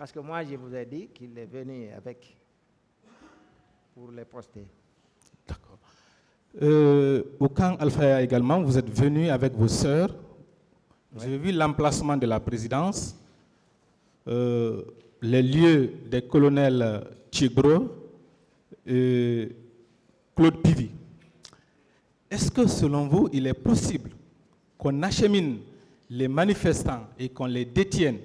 Parce que moi, je vous ai dit qu'il est venu avec pour les poster. D'accord. Au camp Alpha également, vous êtes venu avec vos sœurs. J'ai vu l'emplacement de la présidence, les lieux des colonels Tchibro et Claude Pivy. Est-ce que selon vous, il est possible qu'on achemine les manifestants et qu'on les détienne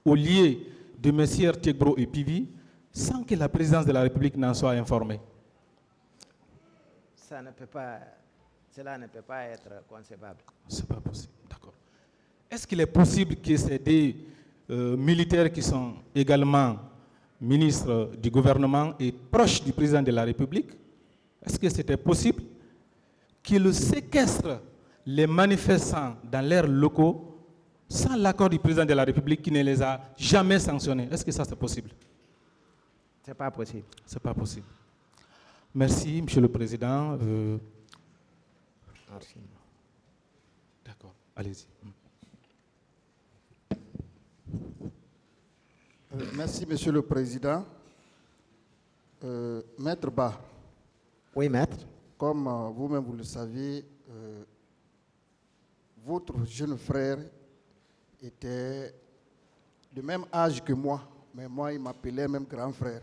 au lieu de M. Tchibro et Pivy sans que la présidence de la République n'en soit informée? Cela ne peut pas être concevable. Ce n'est pas possible, d'accord. Est-ce qu'il est possible que c'est des militaires qui sont également ministres du gouvernement et proches du président de la République? Est-ce que c'était possible qu'ils séquestrent les manifestants dans leurs locaux sans l'accord du président de la République qui ne les a jamais sanctionnés? Est-ce que ça c'est possible? Ce n'est pas possible. Ce n'est pas possible. Merci, Monsieur le Président. Merci. D'accord, allez-y. Merci, Monsieur le Président. Maître Ba. Oui, maître. Comme vous-même vous le savez, votre jeune frère était de même âge que moi, mais moi, il m'appelait même grand frère,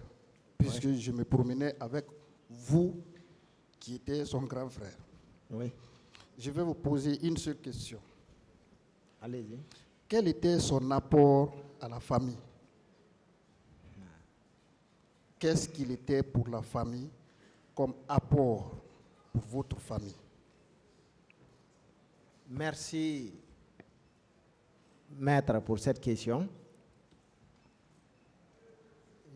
puisque je me promenais avec vous, qui était son grand frère. Oui. Je vais vous poser une seule question. Allez-y. Quel était son apport à la famille? Qu'est-ce qu'il était pour la famille comme apport pour votre famille? Merci, maître, pour cette question.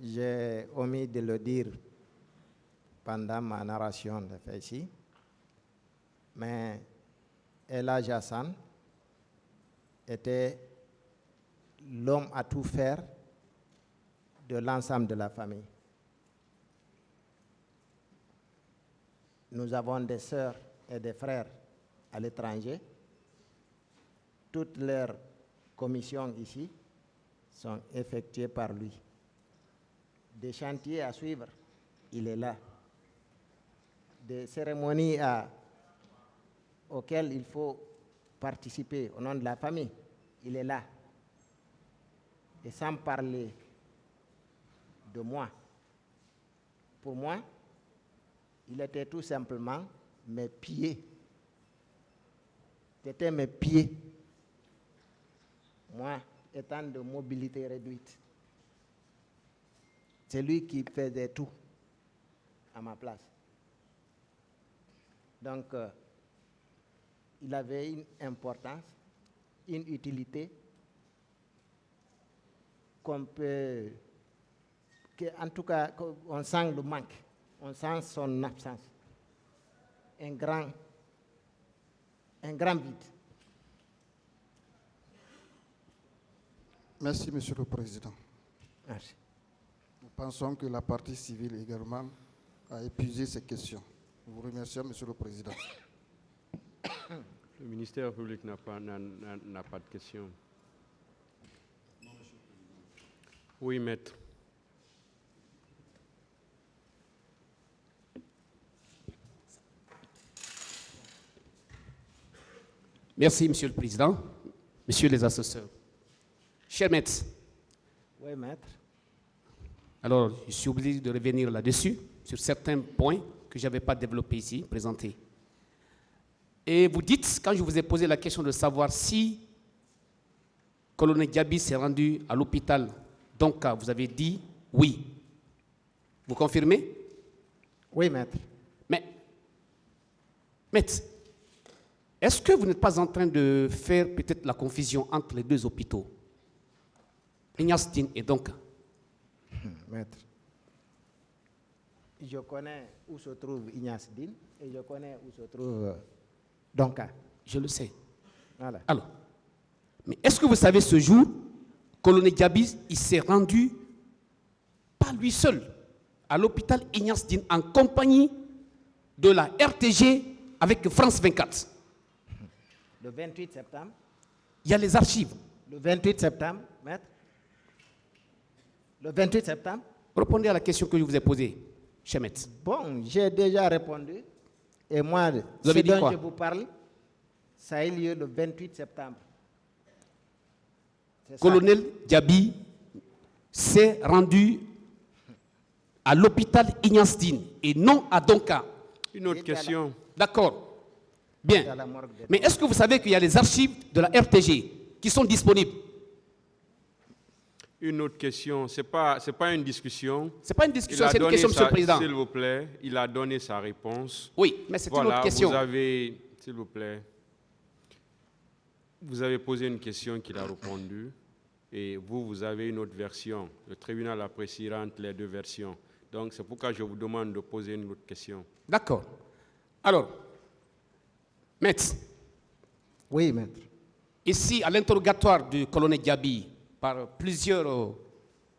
J'ai omis de le dire pendant ma narration de fait ici, mais El Hadj Hassan était l'homme à tout faire de l'ensemble de la famille. Nous avons des sœurs et des frères à l'étranger. Toutes leurs commissions ici sont effectuées par lui. Des chantiers à suivre, il est là. Des cérémonies auxquelles il faut participer au nom de la famille, il est là. Et sans parler de moi. Pour moi, il était tout simplement mes pieds. C'était mes pieds. Moi, étant de mobilité réduite, c'est lui qui faisait tout à ma place. Donc, il avait une importance, une utilité qu'on peut, en tout cas, on sent le manque, on sent son absence. Un grand vide. Merci, Monsieur le Président. Merci. Nous pensons que la partie civile également a épuisé ces questions. Nous vous remercions, Monsieur le Président. Le ministère public n'a pas de questions. Oui, maître. Merci, Monsieur le Président, Messieurs les assesseurs. Cher maître. Oui, maître. Alors, je suis obligé de revenir là-dessus, sur certains points que je n'avais pas développés ici, présentés. Et vous dites, quand je vous ai posé la question de savoir si colonel Diaby s'est rendu à l'hôpital, donc vous avez dit oui. Vous confirmez? Oui, maître. Mais, maître, est-ce que vous n'êtes pas en train de faire peut-être la confusion entre les deux hôpitaux, Ignace Dine et Donka? Maître, je connais où se trouve Ignace Dine et je connais où se trouve Donka. Je le sais. Voilà. Alors, mais est-ce que vous savez ce jour, colonel Diaby, il s'est rendu, pas lui seul, à l'hôpital Ignace Dine en compagnie de la RTG avec France 24. Le 28 septembre. Il y a les archives. Le 28 septembre, maître. Le 28 septembre? Répondez à la question que je vous ai posée, Chemet. Bon, j'ai déjà répondu. Et moi, ce avez dit dont quoi? je vous parle, ça a eu lieu le 28 septembre. C'est ça. Colonel Diaby s'est rendu à l'hôpital Ignace Dine et non à Donka. Une autre question. D'accord. C'est à Bien. la morgue de- Mais est-ce que vous savez qu'il y a les archives de la RTG qui sont disponibles? Une autre question. Ce n'est pas une discussion. Ce n'est pas une Il discussion, a c'est une donné question, Monsieur le Président. S'il vous plaît, il a donné sa réponse. Oui, mais c'est une Voilà, autre question. vous avez, s'il vous plaît, vous avez posé une question qu'il a répondu et vous avez une autre version. Le tribunal appréciera entre les deux versions. Donc, c'est pourquoi je vous demande de poser une autre question. D'accord. Alors, maître, Oui, maître. ici, à l'interrogatoire du colonel Diaby, par plusieurs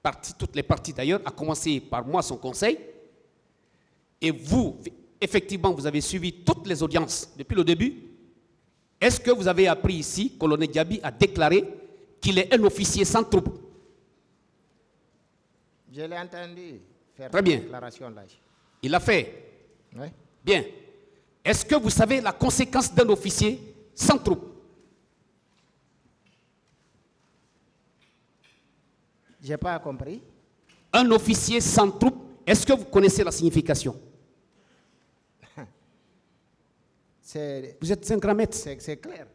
parties, toutes les parties d'ailleurs, à commencer par moi, son conseil, et vous, effectivement, vous avez suivi toutes les audiences depuis le début. Est-ce que vous avez appris ici, colonel Diaby a déclaré qu'il est un officier sans troupe? Je l'ai entendu faire Très bien. cette déclaration-là. Il l'a fait. Oui. Bien. Est-ce que vous savez la conséquence d'un officier sans troupe? Je n'ai pas compris. Un officier sans troupe, est-ce que vous connaissez la signification? C'est Vous êtes un grand maître. c'est clair,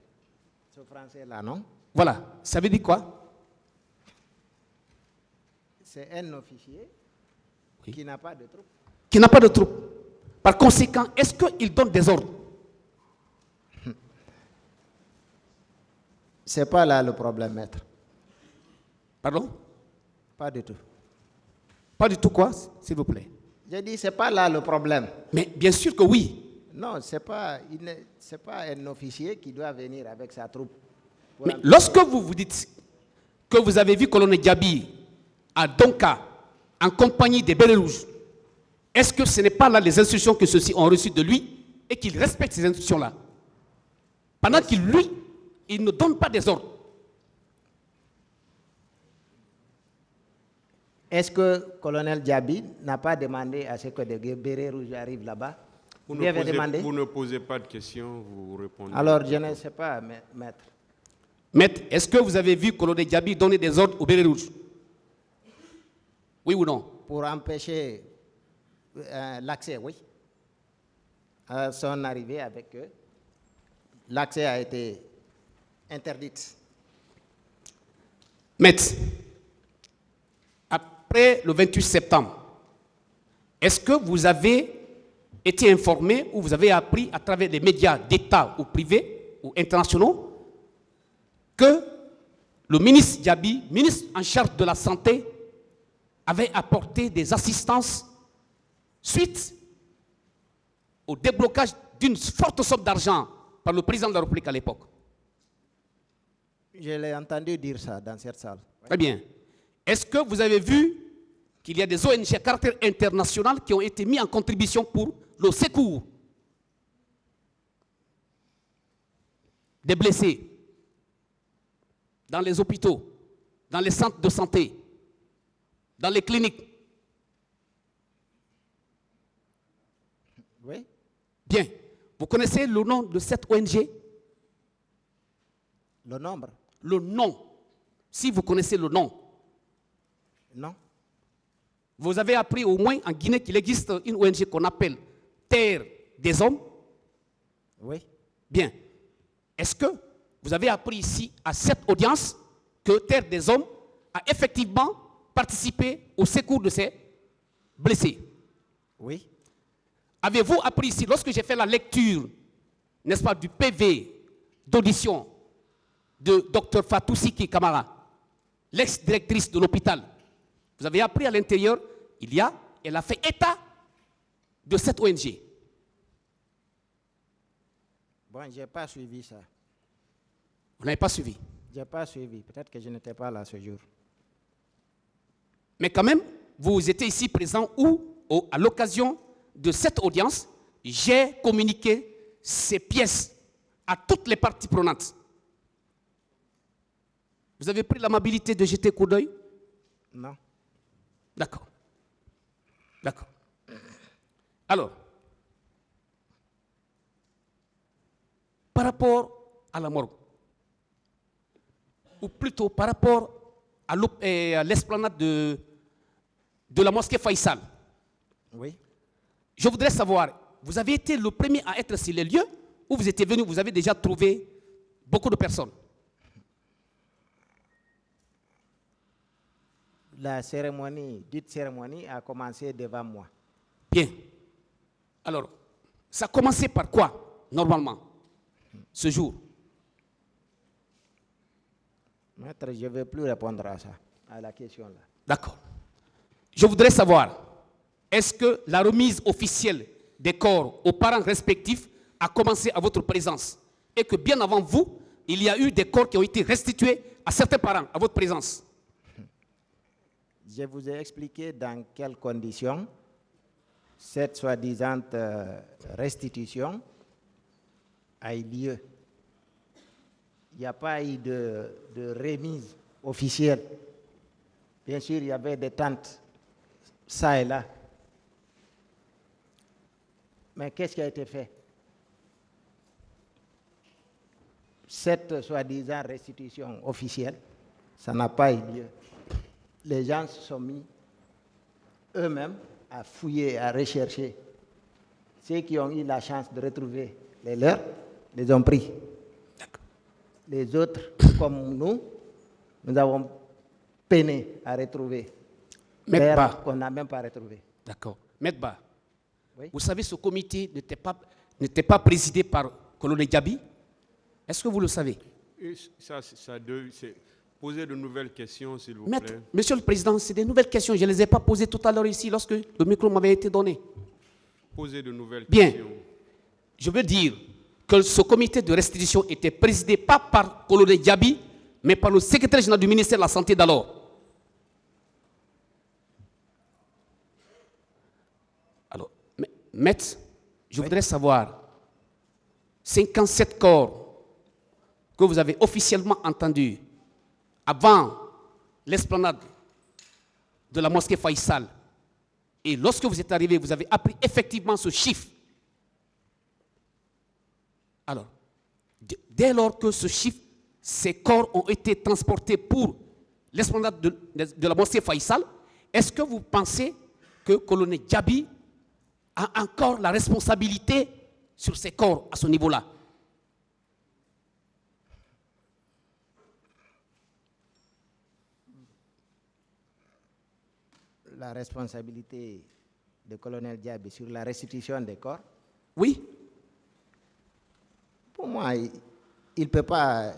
ce français-là, non? Voilà. Ça veut dire quoi? C'est un officier Oui. qui n'a pas de troupe. Qui n'a pas de troupe. Par conséquent, est-ce qu'il donne des ordres? Ce n'est pas là le problème, maître. Pardon? Pas du tout. Pas du tout quoi, s'il vous plaît? J'ai dit, ce n'est pas là le problème. Mais bien sûr que oui. Non, ce n'est pas un officier qui doit venir avec sa troupe. pour Mais en- lorsque vous vous dites que vous avez vu colonel Diaby à Donka en compagnie des Bérets Rouges, est-ce que ce n'est pas là les instructions que ceux-ci ont reçues de lui et qu'il respecte ces instructions-là? Pendant qu'il, lui, il ne donne pas des ordres. Est-ce que colonel Diaby n'a pas demandé à ce que des bérets rouges arrivent là-bas? Vous Lui avait demandé? ne posez pas de questions, vous répondez. Alors, je ne sais pas, maître. Maître, est-ce que vous avez vu colonel Diaby donner des ordres aux Bérets Rouges? Oui ou non? Pour empêcher l'accès, oui. À son arrivée avec eux, l'accès a été interdit. Maître, après le 28 septembre, est-ce que vous avez été informé ou vous avez appris à travers les médias d'État ou privés ou internationaux que le ministre Diaby, ministre en charge de la Santé, avait apporté des assistances suite au déblocage d'une forte somme d'argent par le président de la République à l'époque? Je l'ai entendu dire ça dans cette salle. Très bien. Est-ce que vous avez vu qu'il y a des ONG à caractère international qui ont été mis en contribution pour le secours des blessés dans les hôpitaux, dans les centres de santé, dans les cliniques? Oui? Bien. Vous connaissez le nom de cette ONG? Le nombre? Le nom. Si vous connaissez le nom, Non? vous avez appris au moins en Guinée qu'il existe une ONG qu'on appelle Terre des Hommes? Oui? Bien. Est-ce que vous avez appris ici, à cette audience, que Terre des Hommes a effectivement participé au secours de ces blessés? Oui? Avez-vous appris ici, lorsque j'ai fait la lecture, n'est-ce pas, du PV d'audition de Dr Fatou Siki Kamara, l'ex-directrice de l'hôpital, vous avez appris à l'intérieur, elle a fait état de cette ONG. Bon, je n'ai pas suivi ça. Vous n'avez pas suivi. Je n'ai pas suivi. Peut-être que je n'étais pas là ce jour. Mais quand même, vous étiez ici présent où, à l'occasion de cette audience, j'ai communiqué ces pièces à toutes les parties prenantes. Vous avez pris l'amabilité de jeter coup d'œil? Non? D'accord. D'accord. Alors, par rapport à la morgue, ou plutôt par rapport à l'esplanade de la mosquée Faisal, Oui. je voudrais savoir, vous avez été le premier à être sur les lieux ou vous étiez venu, vous avez déjà trouvé beaucoup de personnes? La cérémonie, dite cérémonie, a commencé devant moi. Bien. Alors, ça a commencé par quoi, normalement, ce jour? Maître, je ne vais plus répondre à ça, à la question là. D'accord. Je voudrais savoir, est-ce que la remise officielle des corps aux parents respectifs a commencé à votre présence et que bien avant vous, il y a eu des corps qui ont été restitués à certains parents à votre présence? Je vous ai expliqué dans quelles conditions cette soi-disant restitution a eu lieu. Il n'y a pas eu de remise officielle. Bien sûr, il y avait des tentes, ça et là. Mais qu'est-ce qui a été fait? Cette soi-disant restitution officielle, ça n'a pas eu lieu. Les gens se sont mis eux-mêmes à fouiller, à rechercher. Ceux qui ont eu la chance de retrouver les leurs, les ont pris. Les autres, comme nous avons peiné à retrouver. Maître qu'on n'a même pas retrouvé. D'accord. Maître Ba, Oui. vous savez, ce comité n'était pas présidé par Colonel Diaby. Est-ce que vous le savez? Et ça c'est poser de nouvelles questions, s'il vous Maître, plaît. Monsieur le Président, c'est des nouvelles questions. Je ne les ai pas posées tout à l'heure ici lorsque le micro m'avait été donné. Poser de nouvelles Bien. questions. Je veux dire que ce comité de restitution était présidé pas par Colonel Diaby, mais par le secrétaire général du ministère de la Santé d'alors. Alors, maître, je voudrais savoir, 57 corps que vous avez officiellement entendus avant l'esplanade de la mosquée Faisal, et lorsque vous êtes arrivé, vous avez appris effectivement ce chiffre. Alors, dès lors que ce chiffre, ces corps ont été transportés pour l'esplanade de la mosquée Faisal, est-ce que vous pensez que le colonel Diaby a encore la responsabilité sur ces corps à ce niveau-là? La responsabilité du colonel Diaby sur la restitution des corps, Oui. pour moi, il ne peut pas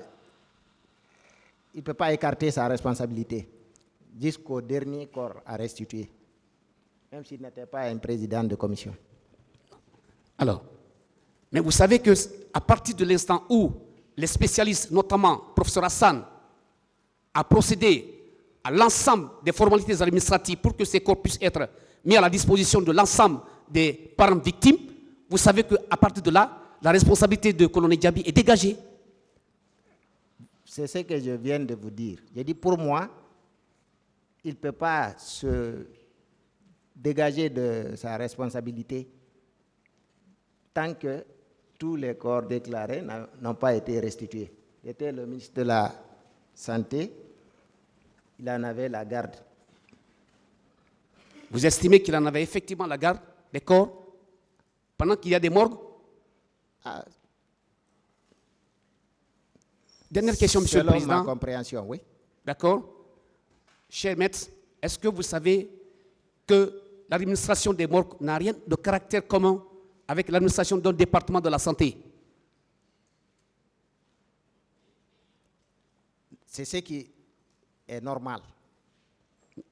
écarter sa responsabilité jusqu'au dernier corps à restituer, même s'il n'était pas un président de commission. Alors, mais vous savez que à partir de l'instant où les spécialistes, notamment professeur Hassan, a procédé à l'ensemble des formalités administratives pour que ces corps puissent être mis à la disposition de l'ensemble des parents victimes, vous savez qu'à partir de là, la responsabilité de colonel Diaby est dégagée. C'est ce que je viens de vous dire. J'ai dit pour moi, il ne peut pas se dégager de sa responsabilité tant que tous les corps déclarés n'ont pas été restitués. C'était le ministre de la Santé, il en avait la garde. Vous estimez qu'il en avait effectivement la garde des corps pendant qu'il y a des morgues? Ah, Dernière question, Monsieur le selon Président. ma compréhension, oui. D'accord. Cher maître, est-ce que vous savez que l'administration des morgues n'a rien de caractère commun avec l'administration d'un département de la santé? C'est ce qui est normal.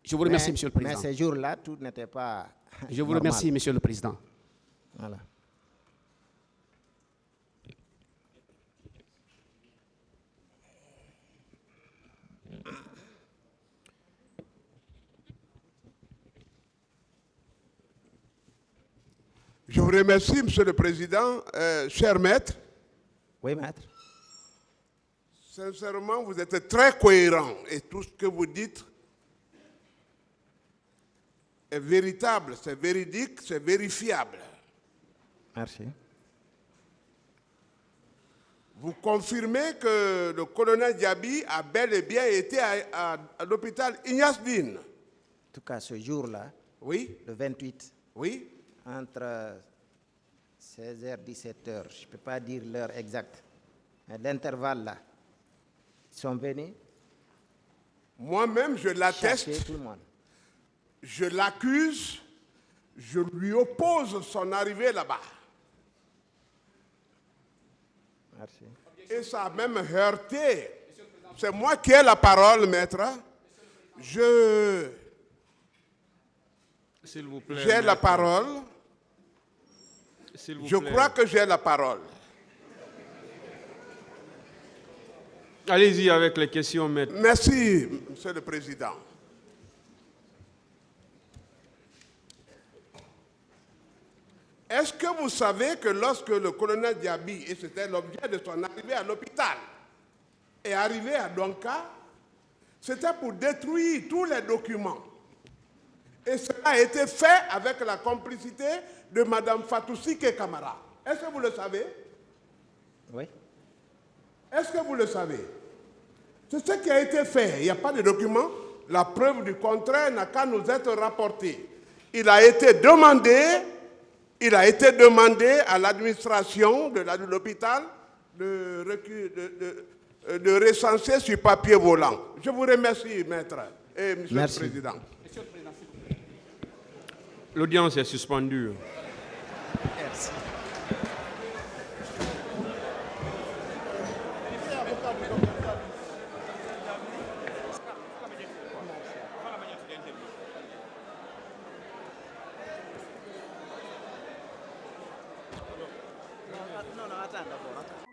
Je vous remercie, Monsieur le Président. Mais ces jours-là, tout n'était pas Je vous normal. remercie, Monsieur le Président. Voilà. Je vous remercie, Monsieur le Président. Cher maître, Oui, maître. sincèrement, vous êtes très cohérent et tout ce que vous dites est véritable, c'est véridique, c'est vérifiable. Merci. Vous confirmez que le colonel Diaby a bel et bien été à l'hôpital Ignace Dine? En tout cas, ce jour-là, Oui, le 28, oui. entre 16h et 17h, je ne peux pas dire l'heure exacte, mais l'intervalle là, ils sont venus Moi-même, je chercher l'atteste, tout le monde. je l'accuse, je lui oppose son arrivée là-bas. Merci. Et ça a même heurté. C'est moi qui ai la parole, maître. J'ai S'il vous plaît. la parole. S'il vous Je plaît. crois que j'ai la parole. Allez-y avec les questions, maître. Merci, Monsieur le Président. Est-ce que vous savez que lorsque le colonel Diaby, et c'était l'objet de son arrivée à l'hôpital, est arrivé à Donka, c'était pour détruire tous les documents. Et cela a été fait avec la complicité de Mme Fatoussi Camara. Est-ce que vous le savez? Oui. Est-ce que vous le savez? C'est ce qui a été fait. Il n'y a pas de document. La preuve du contraire n'a qu'à nous être rapportée. Il a été demandé à l'administration de l'hôpital de recenser sur papier volant. Je vous remercie, maître et monsieur Merci. le Président. L'audience est suspendue. Merci. Non, attends d'abord.